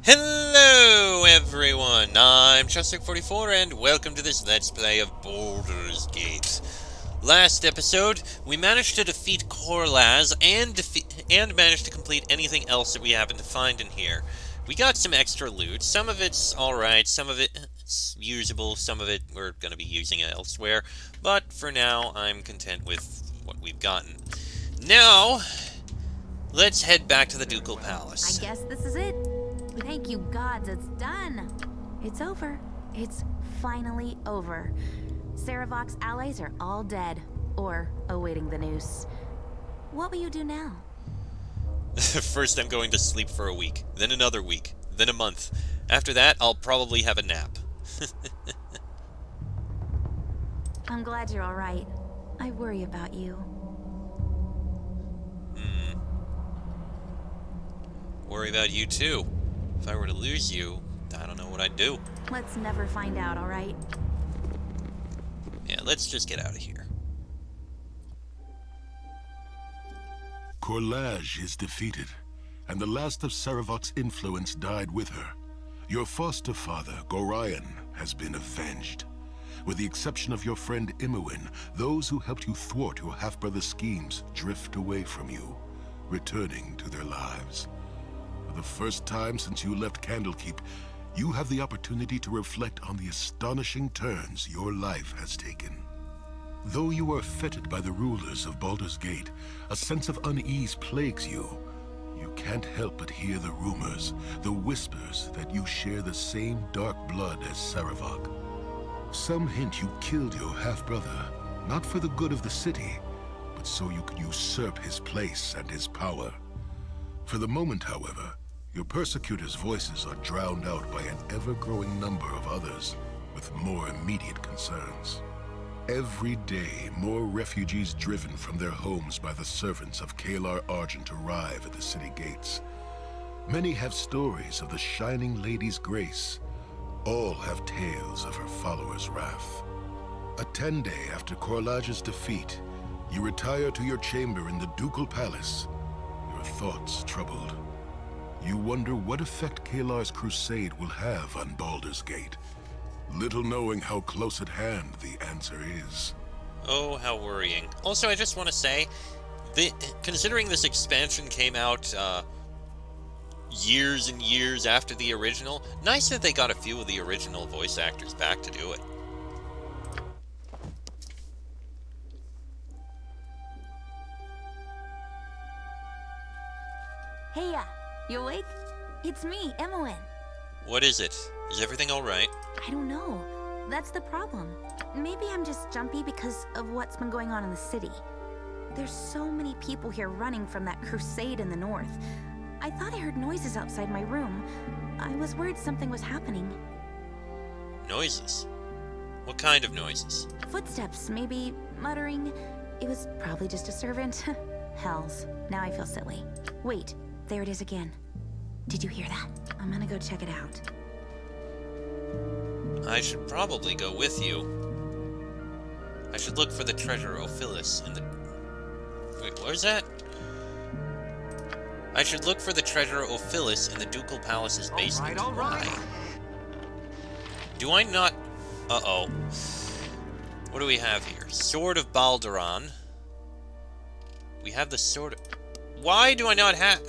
Hello everyone, I'm Chester44 and welcome to this Let's Play of Baldur's Gate. Last episode, we managed to defeat Korlaz and managed to complete anything else that we happened to find in here. We got some extra loot, some of it's alright, some of it's usable, some of it we're going to be using it elsewhere, but for now I'm content with what we've gotten. Now, let's head back to the Ducal Palace. I guess this is it. Thank you gods, it's done. It's over. It's finally over. Saravok's allies are all dead, or awaiting the news. What will you do now? First I'm going to sleep for a week, then another week, then a month. After that, I'll probably have a nap. I'm glad you're all right. I worry about you. Worry about you too. If I were to lose you, I don't know what I'd do. Let's never find out, all right? Yeah, let's just get out of here. Korlaz is defeated, and the last of Saravok's influence died with her. Your foster father, Gorion, has been avenged. With the exception of your friend Imoen, those who helped you thwart your half-brother's schemes drift away from you, returning to their lives. For the first time since you left Candlekeep, you have the opportunity to reflect on the astonishing turns your life has taken. Though you are feted by the rulers of Baldur's Gate, a sense of unease plagues you. You can't help but hear the rumors, the whispers that you share the same dark blood as Saravok. Some hint you killed your half-brother, not for the good of the city, but so you could usurp his place and his power. For the moment, however, your persecutors' voices are drowned out by an ever-growing number of others with more immediate concerns. Every day, more refugees driven from their homes by the servants of Kalar Argent arrive at the city gates. Many have stories of the Shining Lady's grace. All have tales of her followers' wrath. A 10-day after Korlaj's defeat, you retire to your chamber in the Ducal Palace, your thoughts troubled. You wonder what effect Kalar's crusade will have on Baldur's Gate. Little knowing how close at hand the answer is. Oh, how worrying. Also, I just want to say, considering this expansion came out years and years after the original, nice that they got a few of the original voice actors back to do it. Hey, you awake? It's me, Imoen. What is it? Is everything alright? I don't know. That's the problem. Maybe I'm just jumpy because of what's been going on in the city. There's so many people here running from that crusade in the north. I thought I heard noises outside my room. I was worried something was happening. Noises? What kind of noises? Footsteps, maybe muttering. It was probably just a servant. Hells. Now I feel silly. Wait, there it is again. Did you hear that? I'm gonna go check it out. I should probably go with you. I should look for the treasure Ophilus in the... Wait, what was that? I should look for the treasure Ophilus in the Ducal Palace's basement. All right. Why? Do I not... Uh-oh. What do we have here? Sword of Balduran. We have the sword... Why do I not have...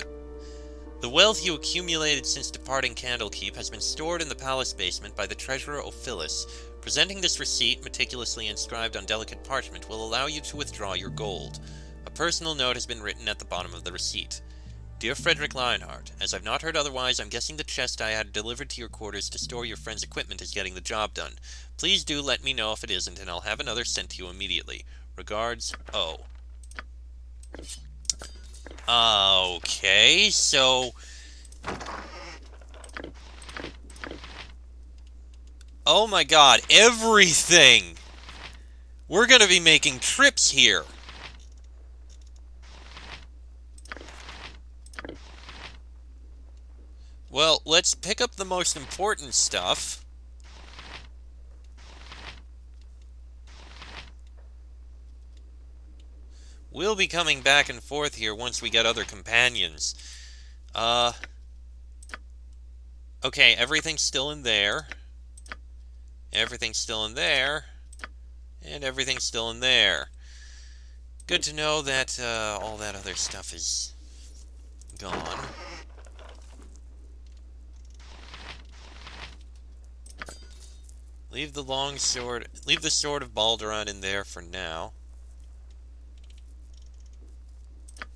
The wealth you accumulated since departing Candlekeep has been stored in the palace basement by the treasurer Ophilus. Presenting this receipt, meticulously inscribed on delicate parchment, will allow you to withdraw your gold. A personal note has been written at the bottom of the receipt. Dear Frederick Lionheart, as I've not heard otherwise, I'm guessing the chest I had delivered to your quarters to store your friend's equipment is getting the job done. Please do let me know if it isn't, and I'll have another sent to you immediately. Regards, O. Okay, so... Oh my god, everything! We're gonna be making trips here! Well, let's pick up the most important stuff. We'll be coming back and forth here once we get other companions. Okay, everything's still in there. Everything's still in there. And everything's still in there. Good to know that all that other stuff is gone. Leave the long sword... Leave the sword of Balduran in there for now.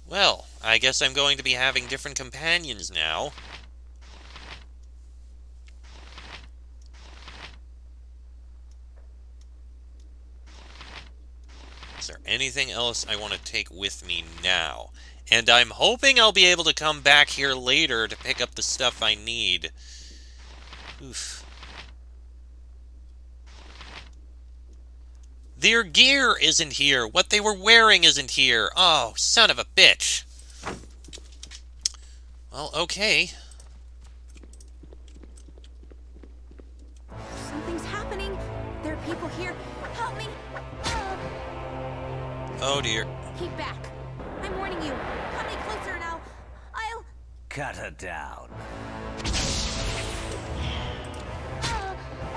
Well, I guess I'm going to be having different companions now. Is there anything else I want to take with me now? And I'm hoping I'll be able to come back here later to pick up the stuff I need. Oof. Their gear isn't here. What they were wearing isn't here. Oh, son of a bitch. Well, okay. Something's happening. There are people here. Help me. Oh, dear. Keep back. I'm warning you. Come any closer and I'll... Cut her down.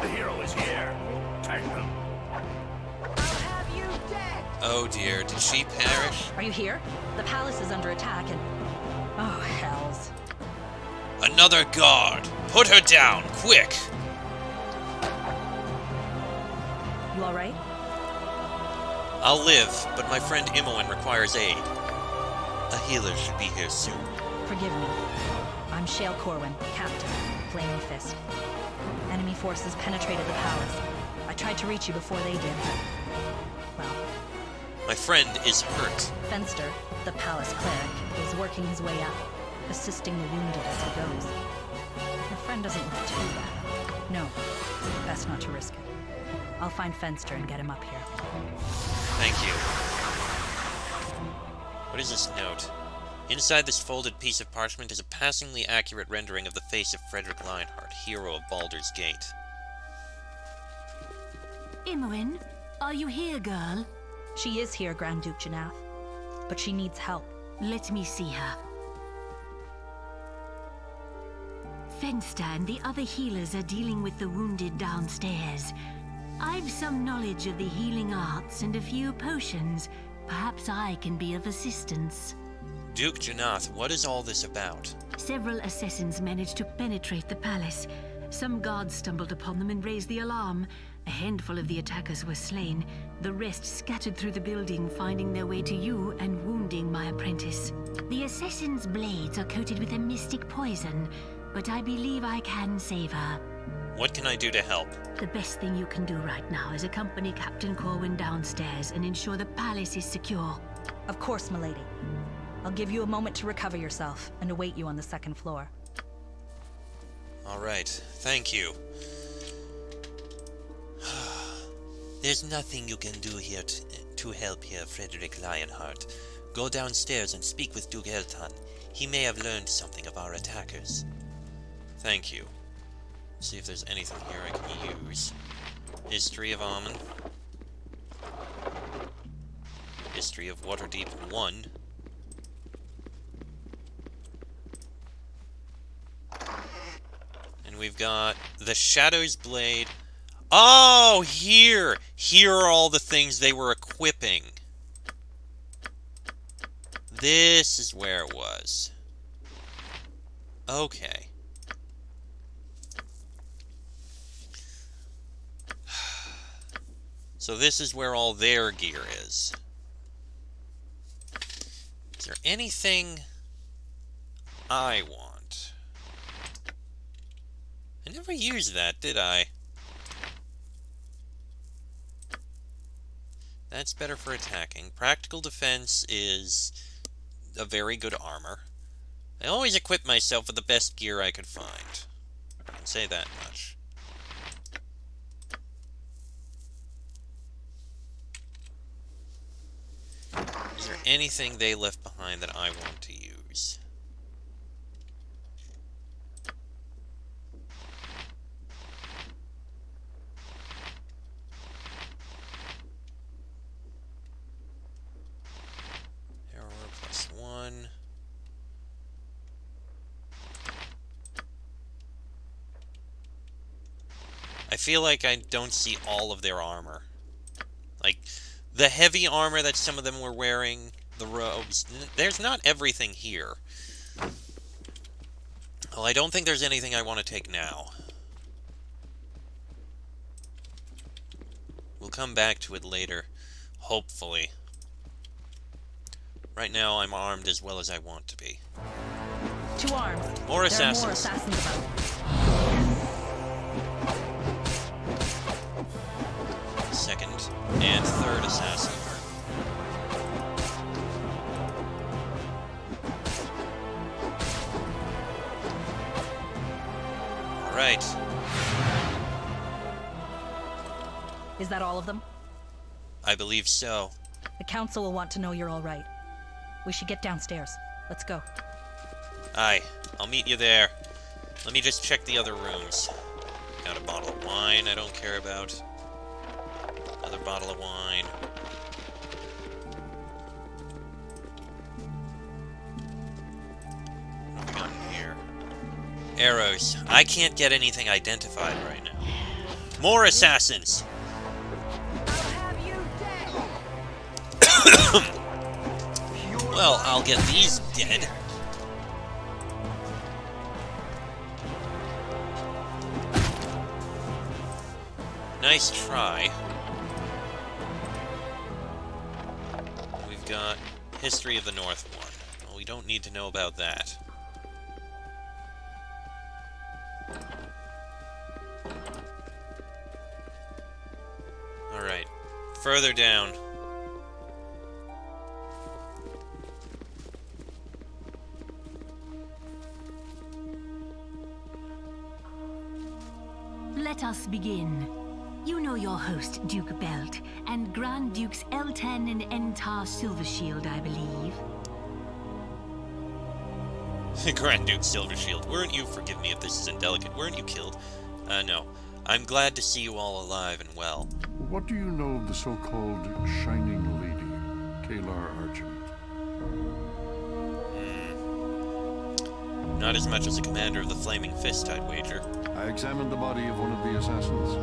The hero is here. Take them. I'll have you dead. Oh, dear. Did she perish? Are you here? The palace is under attack and... Oh, hells. Another guard. Put her down, quick. You alright? I'll live, but my friend Imoen requires aid. A healer should be here soon. Forgive me. I'm Shale Corwin, Captain, Flaming Fist. Enemy forces penetrated the palace. I tried to reach you before they did, but... Well, My friend is hurt. Fenster, the palace cleric, is working his way up, assisting the wounded as he goes. Your friend doesn't look too bad. No, best not to risk it. I'll find Fenster and get him up here. Thank you. What is this note? Inside this folded piece of parchment is a passingly accurate rendering of the face of Frederick Lionheart, hero of Baldur's Gate. Imoen, are you here, girl? She is here, Grand Duke Janath, but she needs help. Let me see her. Fenster and the other healers are dealing with the wounded downstairs. I've some knowledge of the healing arts and a few potions. Perhaps I can be of assistance. Duke Janath, what is all this about? Several assassins managed to penetrate the palace. Some guards stumbled upon them and raised the alarm. A handful of the attackers were slain. The rest scattered through the building, finding their way to you and wounding my apprentice. The assassin's blades are coated with a mystic poison, but I believe I can save her. What can I do to help? The best thing you can do right now is accompany Captain Corwin downstairs and ensure the palace is secure. Of course, milady. I'll give you a moment to recover yourself and await you on the second floor. All right, thank you. There's nothing you can do here to help here, Frederick Lionheart. Go downstairs and speak with Duke Eltan. He may have learned something of our attackers. Thank you. See if there's anything here I can use. History of Amon. History of Waterdeep 1. And we've got the Shadow's Blade. Oh, here! Here are all the things they were equipping. This is where it was. Okay. So this is where all their gear is. Is there anything I want? I never used that, did I? That's better for attacking. Practical defense is a very good armor. I always equip myself with the best gear I could find. I can say that much. Is there anything they left behind that I want to use? Error +1. I feel like I don't see all of their armor. Like, the heavy armor that some of them were wearing, the robes, there's not everything here. Well, I don't think there's anything I want to take now. We'll come back to it later, hopefully. Right now, I'm armed as well as I want to be. To arms. More assassins. There are more assassins about. Second and third assassin. All right. Is that all of them? I believe so. The council will want to know you're all right. We should get downstairs. Let's go. Aye, I'll meet you there. Let me just check the other rooms. Got a bottle of wine I don't care about. Another bottle of wine. What have we got in here? Arrows. I can't get anything identified right now. More assassins! Well, I'll get these dead. Nice try. We've got History of the North one. Well, we don't need to know about that. Alright. Further down. Let us begin. You know your host, Duke Belt, and Grand Dukes Elten and Entar Silvershield, I believe. Grand Duke Silvershield, weren't you, forgive me if this is indelicate, weren't you killed? No. I'm glad to see you all alive and well. What do you know of the so-called Shining Lady, Kalar Argent? Not as much as a commander of the Flaming Fist, I'd wager. I examined the body of one of the assassins.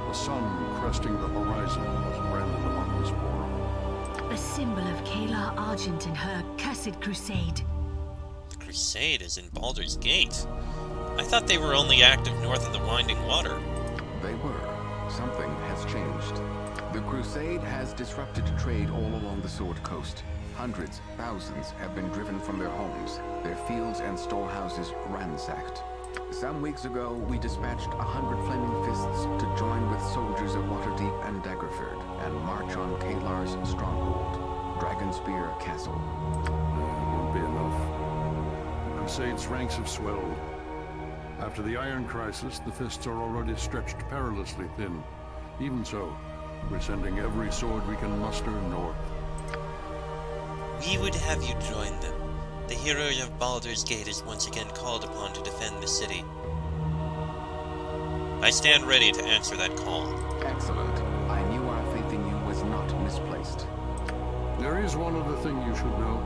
The sun cresting the horizon was branded upon his forearm. A symbol of Kalar Argent and her cursed crusade. The crusade is in Baldur's Gate. I thought they were only active north of the Winding Water. They were. Something has changed. The crusade has disrupted trade all along the Sword Coast. Hundreds, thousands have been driven from their homes, their fields and storehouses ransacked. Some weeks ago, we dispatched 100 Flaming Fists to join with soldiers of Waterdeep and Daggerford and march on Kalar's stronghold, Dragonspear Castle. It won't be enough. The Crusade's ranks have swelled. After the Iron Crisis, the Fists are already stretched perilously thin. Even so, we're sending every sword we can muster north. We would have you join them. The hero of Baldur's Gate is once again called upon to defend the city. I stand ready to answer that call. Excellent. I knew our faith in you was not misplaced. There is one other thing you should know.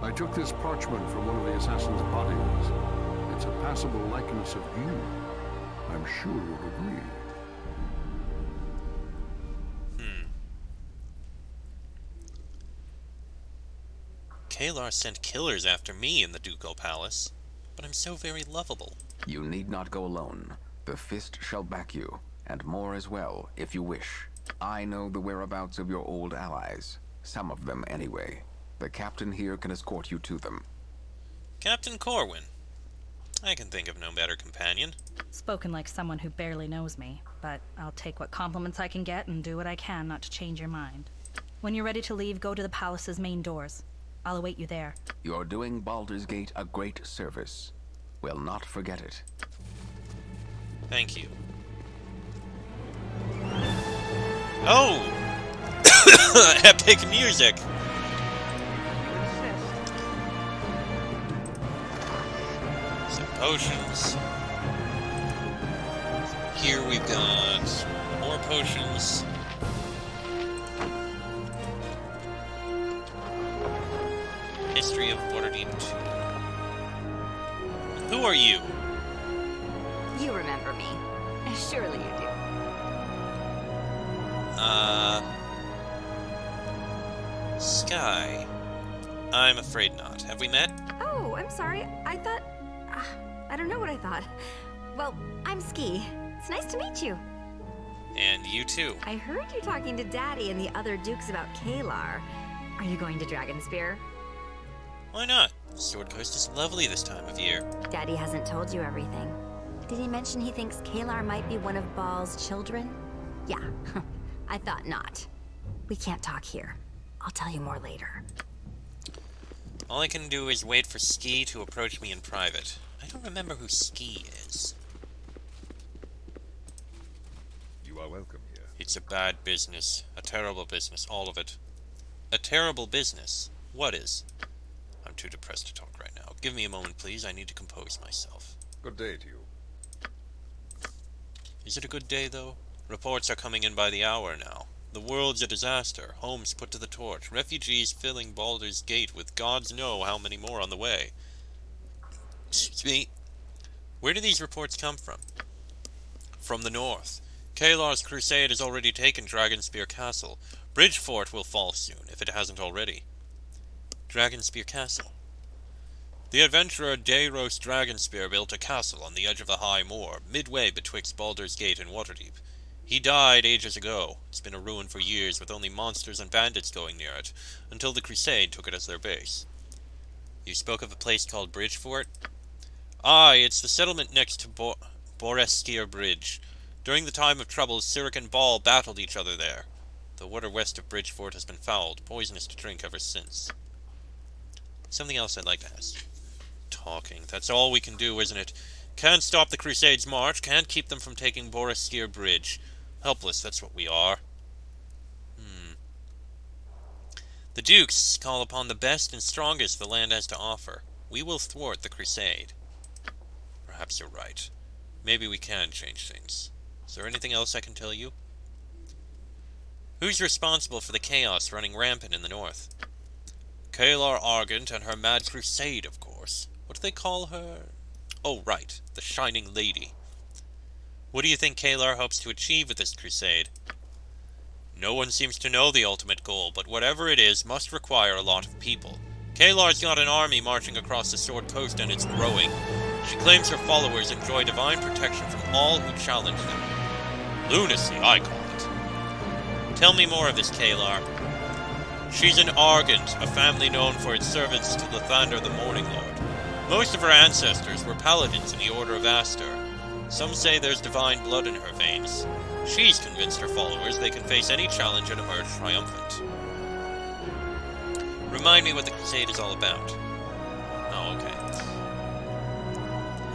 I took this parchment from one of the assassin's bodies. It's a passable likeness of you. I'm sure you'll agree. Kalar sent killers after me in the Ducal Palace, but I'm so very lovable. You need not go alone. The Fist shall back you, and more as well, if you wish. I know the whereabouts of your old allies. Some of them, anyway. The captain here can escort you to them. Captain Corwin. I can think of no better companion. Spoken like someone who barely knows me, but I'll take what compliments I can get and do what I can not to change your mind. When you're ready to leave, go to the palace's main doors. I'll await you there. You're doing Baldur's Gate a great service. We'll not forget it. Thank you. Oh! Epic music! Some potions. Here we've got more potions. History of Waterdeep 2. Who are you? You remember me. Surely you do. Sky. I'm afraid not. Have we met? Oh, I'm sorry. I thought... I don't know what I thought. Well, I'm Ski. It's nice to meet you. And you too. I heard you talking to Daddy and the other Dukes about Kalar. Are you going to Dragonspear? Why not? Sword Coast is lovely this time of year. Daddy hasn't told you everything. Did he mention he thinks Kalar might be one of Baal's children? Yeah, I thought not. We can't talk here. I'll tell you more later. All I can do is wait for Ski to approach me in private. I don't remember who Ski is. You are welcome here. It's a bad business. A terrible business. All of it. A terrible business. What is? I'm too depressed to talk right now. Give me a moment, please. I need to compose myself. Good day to you. Is it a good day, though? Reports are coming in by the hour now. The world's a disaster. Homes put to the torch. Refugees filling Baldur's Gate with gods know how many more on the way. Excuse me. Where do these reports come from? From the north. Kalar's crusade has already taken Dragonspear Castle. Bridgefort will fall soon, if it hasn't already. Dragonspear Castle. The adventurer Dayros Dragonspear built a castle on the edge of the high moor, midway betwixt Baldur's Gate and Waterdeep. He died ages ago. It's been a ruin for years, with only monsters and bandits going near it, until the Crusade took it as their base. You spoke of a place called Bridgefort? Aye, it's the settlement next to Boreskir Bridge. During the time of trouble, Cyric and Baal battled each other there. The water west of Bridgefort has been fouled, poisonous to drink ever since. Something else I'd like to ask. Talking. That's all we can do, isn't it? Can't stop the Crusade's march, can't keep them from taking Boreskir Bridge. Helpless, that's what we are. The Dukes call upon the best and strongest the land has to offer. We will thwart the Crusade. Perhaps you're right. Maybe we can change things. Is there anything else I can tell you? Who's responsible for the chaos running rampant in the north? Kalar Argent and her mad crusade, of course. What do they call her? Oh, right, the Shining Lady. What do you think Kalar hopes to achieve with this crusade? No one seems to know the ultimate goal, but whatever it is must require a lot of people. Kalar's got an army marching across the Sword Coast, and it's growing. She claims her followers enjoy divine protection from all who challenge them. Lunacy, I call it. Tell me more of this Kalar. She's an Argent, a family known for its service to Lathander the Morning Lord. Most of her ancestors were paladins in the Order of Aster. Some say there's divine blood in her veins. She's convinced her followers they can face any challenge and emerge triumphant. Remind me what the Crusade is all about. Oh, okay.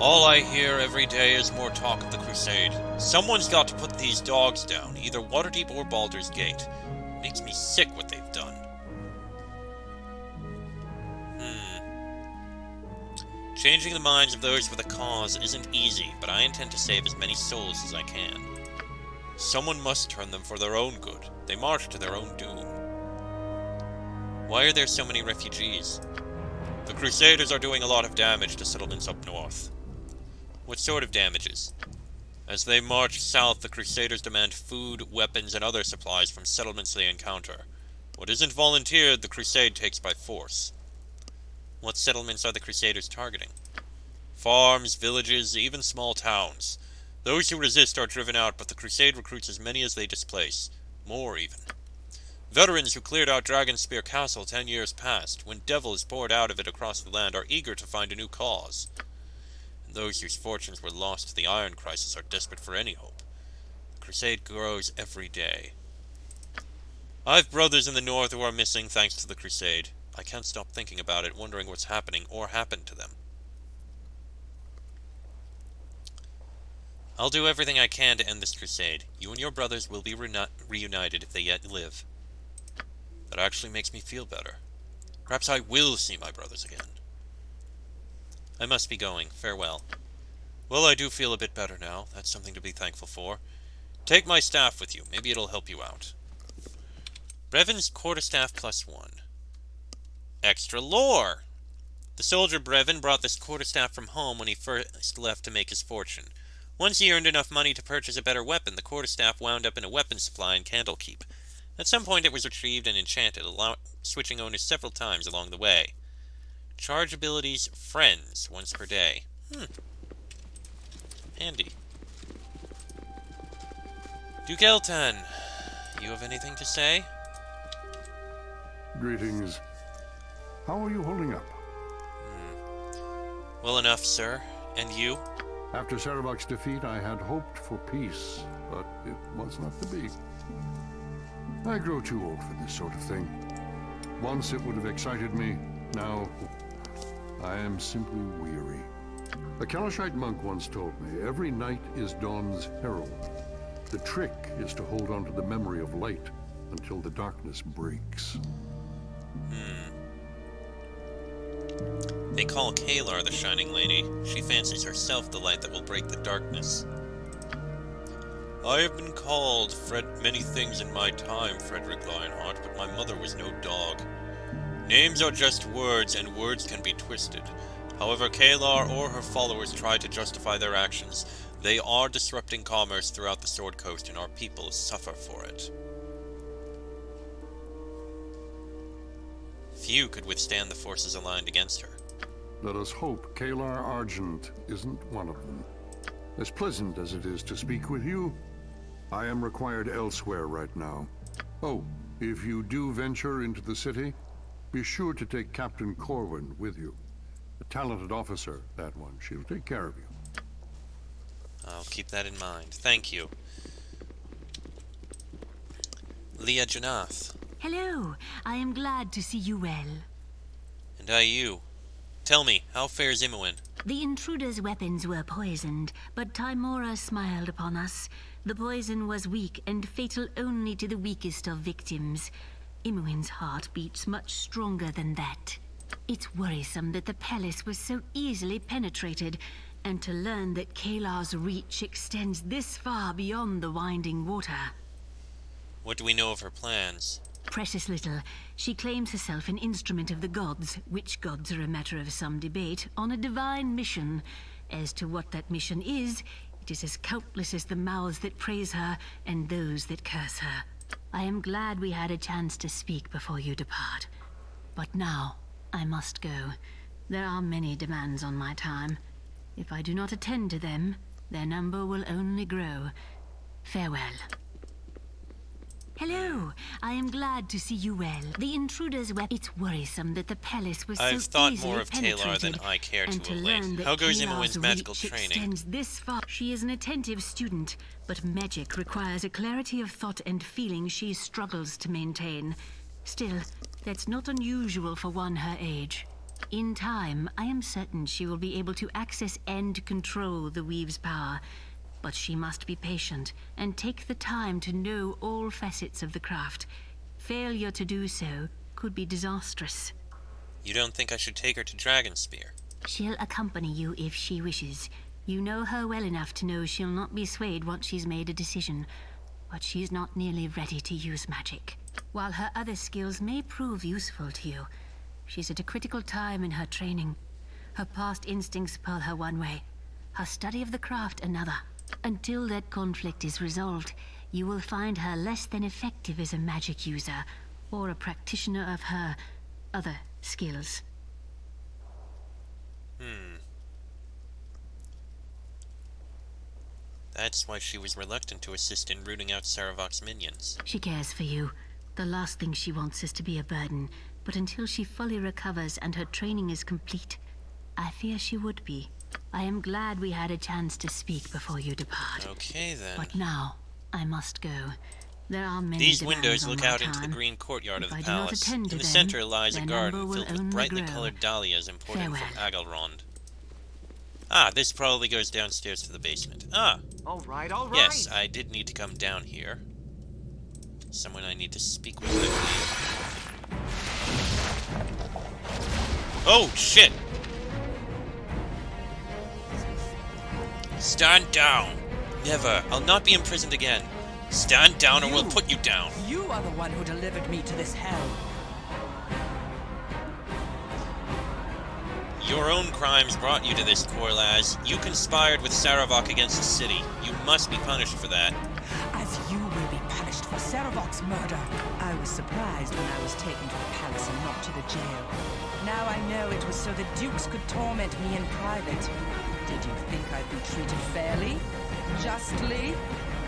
All I hear every day is more talk of the Crusade. Someone's got to put these dogs down, either Waterdeep or Baldur's Gate. Makes me sick what they've done. Changing the minds of those with a cause isn't easy, but I intend to save as many souls as I can. Someone must turn them for their own good. They march to their own doom. Why are there so many refugees? The Crusaders are doing a lot of damage to settlements up north. What sort of damages? As they march south, the Crusaders demand food, weapons, and other supplies from settlements they encounter. What isn't volunteered, the Crusade takes by force. What settlements are the Crusaders targeting? Farms, villages, even small towns. Those who resist are driven out, but the Crusade recruits as many as they displace. More, even. Veterans who cleared out Dragonspear Castle 10 years past, when devils poured out of it across the land, are eager to find a new cause. And those whose fortunes were lost to the Iron Crisis are desperate for any hope. The Crusade grows every day. I've brothers in the north who are missing thanks to the Crusade. I can't stop thinking about it, wondering what's happening or happened to them. I'll do everything I can to end this crusade. You and your brothers will be reunited if they yet live. That actually makes me feel better. Perhaps I will see my brothers again. I must be going. Farewell. Well, I do feel a bit better now. That's something to be thankful for. Take my staff with you. Maybe it'll help you out. Brevin's quarterstaff +1. Extra lore! The soldier Brevin brought this quarterstaff from home when he first left to make his fortune. Once he earned enough money to purchase a better weapon, the quarterstaff wound up in a weapon supply in Candlekeep. At some point it was retrieved and enchanted, switching owners several times along the way. Charge abilities friends once per day. Handy. Ducal, you have anything to say? Greetings. How are you holding up? Well enough, sir. And you? After Sarevok's defeat, I had hoped for peace, but it was not to be. I grow too old for this sort of thing. Once it would have excited me, now I am simply weary. A Kalashite monk once told me, every night is dawn's herald. The trick is to hold on to the memory of light until the darkness breaks. They call Kalar the Shining Lady. She fancies herself the light that will break the darkness. I have been called many things in my time, Frederick Lionheart, but my mother was no dog. Names are just words, and words can be twisted. However Kalar or her followers try to justify their actions, they are disrupting commerce throughout the Sword Coast, and our people suffer for it. Few could withstand the forces aligned against her. Let us hope Kalar Argent isn't one of them. As pleasant as it is to speak with you, I am required elsewhere right now. Oh, if you do venture into the city, be sure to take Captain Corwin with you. A talented officer, that one. She'll take care of you. I'll keep that in mind. Thank you. Leah Janath. Hello. I am glad to see you well. And I you. Tell me, how fares Imoen? The intruder's weapons were poisoned, but Timora smiled upon us. The poison was weak and fatal only to the weakest of victims. Imoen's heart beats much stronger than that. It's worrisome that the palace was so easily penetrated, and to learn that Kalar's reach extends this far beyond the winding water. What do we know of her plans? Precious little. She claims herself an instrument of the gods, which gods are a matter of some debate, on a divine mission. As to what that mission is, it is as countless as the mouths that praise her and those that curse her. I am glad we had a chance to speak before you depart. But now, I must go. There are many demands on my time. If I do not attend to them, their number will only grow. Farewell. Hello. I am glad to see you well. The intruder's It's worrisome that the palace was I've so thought easily more of Kalar than I care and to of learn late. that How goes Kalar's Imoen's magical reach training? extends this far. She is an attentive student, but magic requires a clarity of thought and feeling she struggles to maintain. Still, that's not unusual for one her age. In time, I am certain she will be able to access and control the Weave's power. But she must be patient and take the time to know all facets of the craft. Failure to do so could be disastrous. You don't think I should take her to Dragonspear? She'll accompany you if she wishes. You know her well enough to know she'll not be swayed once she's made a decision. But she's not nearly ready to use magic. While her other skills may prove useful to you, she's at a critical time in her training. Her past instincts pull her one way, her study of the craft another. Until that conflict is resolved, you will find her less than effective as a magic user or a practitioner of her other skills. That's why she was reluctant to assist in rooting out Sarevok's minions. She cares for you. The last thing she wants is to be a burden, but until she fully recovers and her training is complete, I fear she would be. I am glad we had a chance to speak before you depart. Okay, then. But now, I must go. There are many These demands windows on look my out into the time. green courtyard If of the I do not palace. attend to In the them, center lies a their garden number will filled with only brightly grow. colored dahlias imported from Farewell. Agalrond. Ah, this probably goes downstairs to the basement. Ah, All right, all right. yes, I did need to come down here. Someone I need to speak with, I believe. Oh, shit! Stand down! Never. I'll not be imprisoned again. Stand down or we'll put you down. You are the one who delivered me to this hell. Your own crimes brought you to this, Corlaz. You conspired with Saravok against the city. You must be punished for that. As you will be punished for Saravok's murder. I was surprised when I was taken to the palace and not to the jail. Now I know it was so the dukes could torment me in private. Did you think I'd be treated fairly? Justly?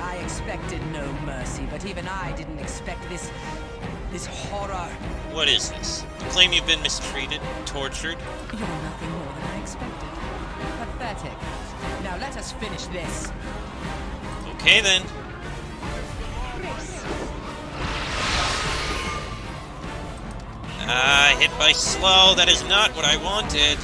I expected no mercy, but even I didn't expect this horror. What is this? You claim you've been mistreated, tortured? You're nothing more than I expected. Pathetic. Now let us finish this. Okay then. Ah, hit by slow. That is not what I wanted.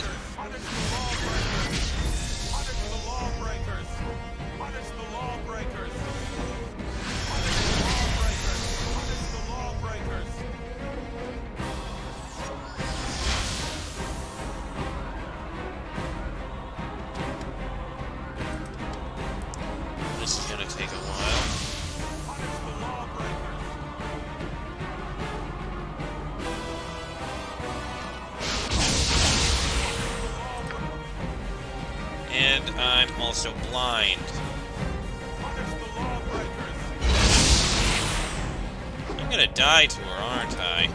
This is gonna take a while. And I'm also blind. I'm gonna die to her, aren't I?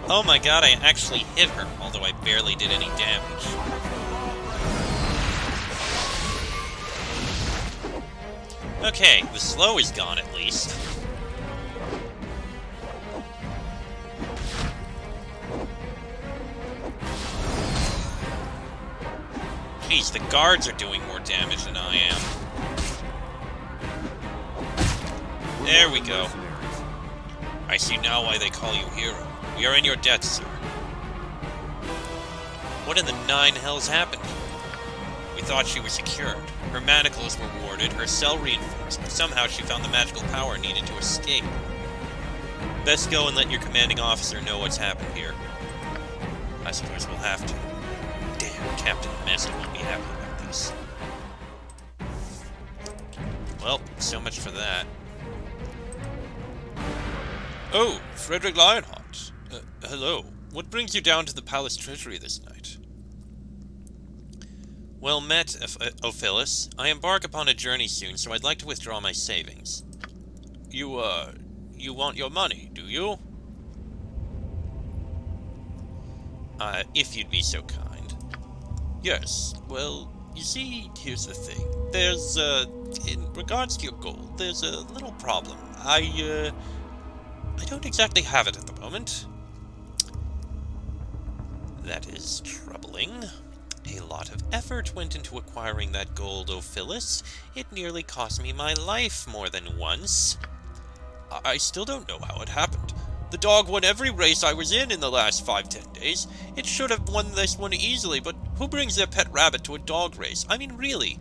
Oh my god, I actually hit her, although I barely did any damage. Okay, the slow is gone at least. Jeez, the guards are doing more damage than I am. There we go. I see now why they call you hero. We are in your debt, sir. What in the nine hells happened? We thought she was secured. Her manacles were warded, her cell reinforced, but somehow she found the magical power needed to escape. Best go and let your commanding officer know what's happened here. I suppose we'll have to. Damn, Captain Messi won't be happy about this. Well, so much for that. Oh, Frederick Lionheart. Hello. What brings you down to the palace treasury this night? Well met, Ophilus. I embark upon a journey soon, so I'd like to withdraw my savings. You want your money, do you? If you'd be so kind. Yes, well, you see, here's the thing. There's, in regards to your gold, there's a little problem. I don't exactly have it at the moment. That is troubling. A lot of effort went into acquiring that gold, Ophilus. It nearly cost me my life more than once. I still don't know how it happened. The dog won every race I was in the last 5-10 days. It should have won this one easily, but who brings their pet rabbit to a dog race? I mean, really.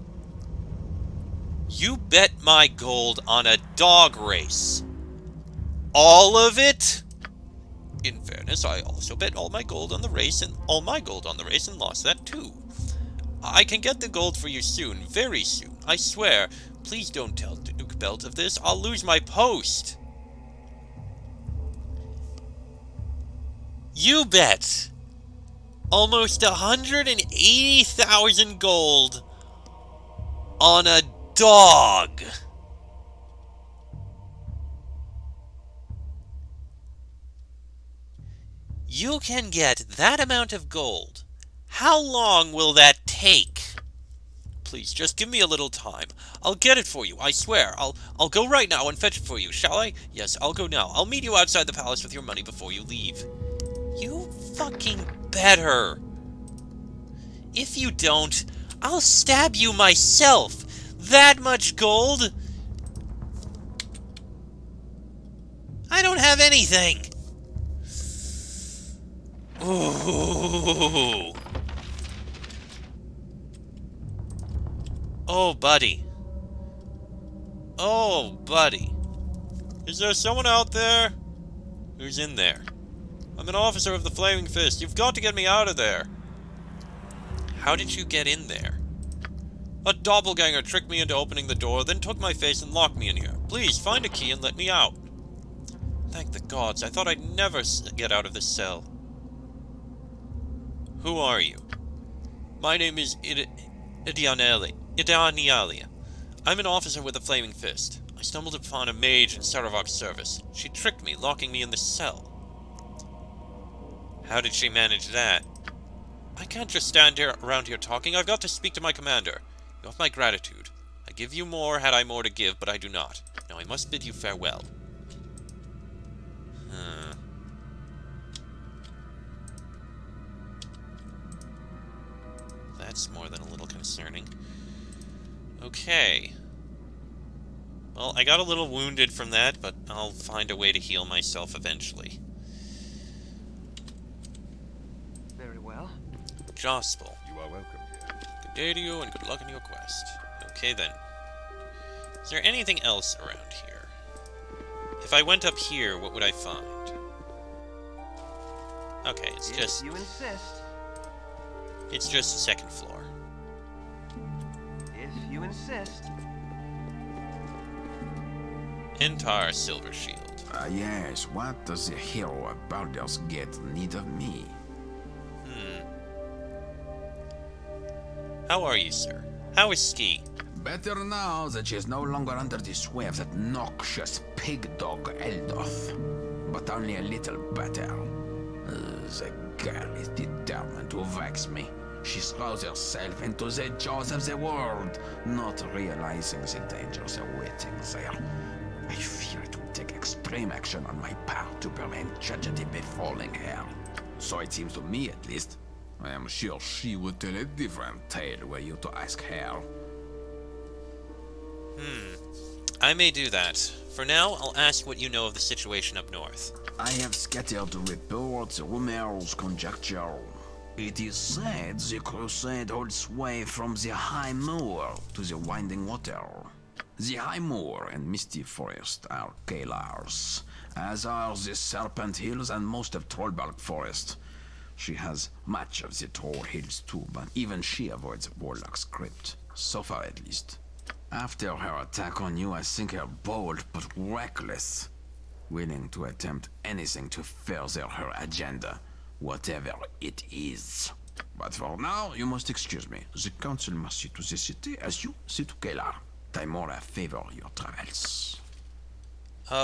You bet my gold on a dog race. All of it? In fairness, I also bet all my gold on the race and lost that too. I can get the gold for you soon, very soon, I swear. Please don't tell Duke Belt of this, I'll lose my post. You bet! Almost 180,000 gold on a dog! You can get that amount of gold. How long will that take? Please, just give me a little time. I'll get it for you, I swear. I'll go right now and fetch it for you, shall I? Yes, I'll go now. I'll meet you outside the palace with your money before you leave. You fucking better. If you don't, I'll stab you myself. That much gold? I don't have anything. Ooh. Oh, buddy. Oh, buddy. Is there someone out there? Who's in there? I'm an officer of the Flaming Fist. You've got to get me out of there. How did you get in there? A doppelganger tricked me into opening the door, then took my face and locked me in here. Please, find a key and let me out. Thank the gods, I thought I'd never get out of this cell. Who are you? My name is Idanialia. I'm an officer with a flaming fist. I stumbled upon a mage in Saravok's service. She tricked me, locking me in this cell. How did she manage that? I can't just stand around here talking. I've got to speak to my commander. You have my gratitude. I give you more had I more to give, but I do not. Now I must bid you farewell. That's more than a little concerning. Okay. Well, I got a little wounded from that, but I'll find a way to heal myself eventually. Very well. Jospel. You are welcome here. Good day to you, and good luck in your quest. Okay, then. Is there anything else around here? If I went up here, what would I find? Okay, it's just... If you insist. It's just the second floor. If you insist. Entire silver shield. Yes, what does the hero of Baldur's Gate need of me? How are you, sir? How is Ski? Better now that she is no longer under the sway of that noxious pig dog Eldoth. But only a little better. The girl is determined to vex me. She throws herself into the jaws of the world, not realizing the dangers awaiting there. I fear it will take extreme action on my part to prevent tragedy befalling her. So it seems to me, at least. I am sure she would tell a different tale were you to ask her. I may do that. For now, I'll ask what you know of the situation up north. I have scattered reports, rumors, conjecture. It is said the crusade holds sway from the High Moor to the Winding Water. The High Moor and Misty Forest are Kalar's, as are the Serpent Hills and most of Trollbark Forest. She has much of the Troll Hills too, but even she avoids Warlock's crypt, so far at least. After her attack on you, I think her bold but reckless, willing to attempt anything to further her agenda, whatever it is. But for now, you must excuse me. The council must see to the city as you see to Kalar. Timora favor your travels.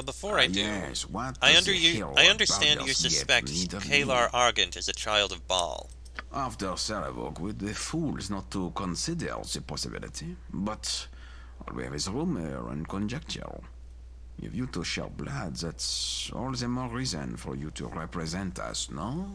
Before I do, yes, what I does the hero of understand you Baldur's Gate suspect need of me? Kalar Argent is a child of Baal. After Saravok, we'd be fools not to consider the possibility. But all we have is rumor and conjecture. If you two share blood, that's all the more reason for you to represent us, no?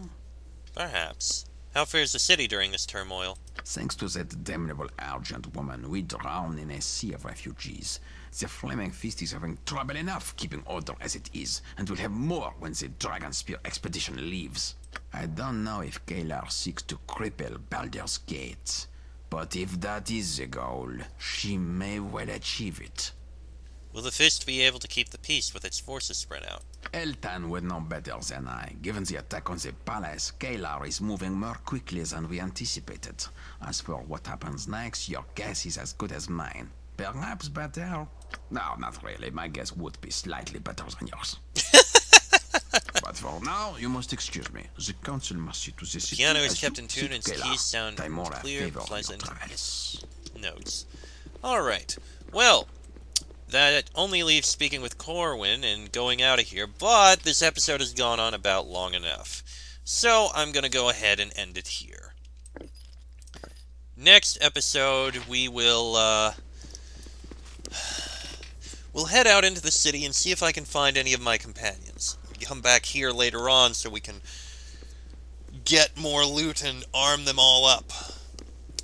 Perhaps. How fares the city during this turmoil? Thanks to that damnable Argent woman, we drown in a sea of refugees. The Flaming Fist is having trouble enough keeping order as it is, and will have more when the Dragonspear expedition leaves. I don't know if Kalar seeks to cripple Baldur's Gate, but if that is the goal, she may well achieve it. Will the Fist be able to keep the peace with its forces spread out? Eltan would know better than I. Given the attack on the palace, Kalar is moving more quickly than we anticipated. As for what happens next, your guess is as good as mine. Perhaps better? No, not really. My guess would be slightly better than yours. But for now, you must excuse me. The council must see to the city. Piano is kept in tune and its keys sound Timora clear, favor pleasant your travels. notes. Alright. Well, that only leaves speaking with Corwin and going out of here, but this episode has gone on about long enough. So I'm going to go ahead and end it here. Next episode, we will, we'll head out into the city and see if I can find any of my companions. Come back here later on so we can get more loot and arm them all up.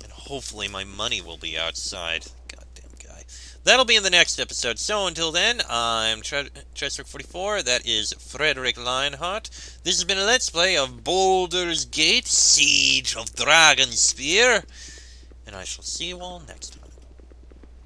And hopefully my money will be outside. Goddamn guy. That'll be in the next episode. So until then, I'm Cheswick44. That is Frederick Lionheart. This has been a Let's Play of Baldur's Gate, Siege of Dragonspear. And I shall see you all next time.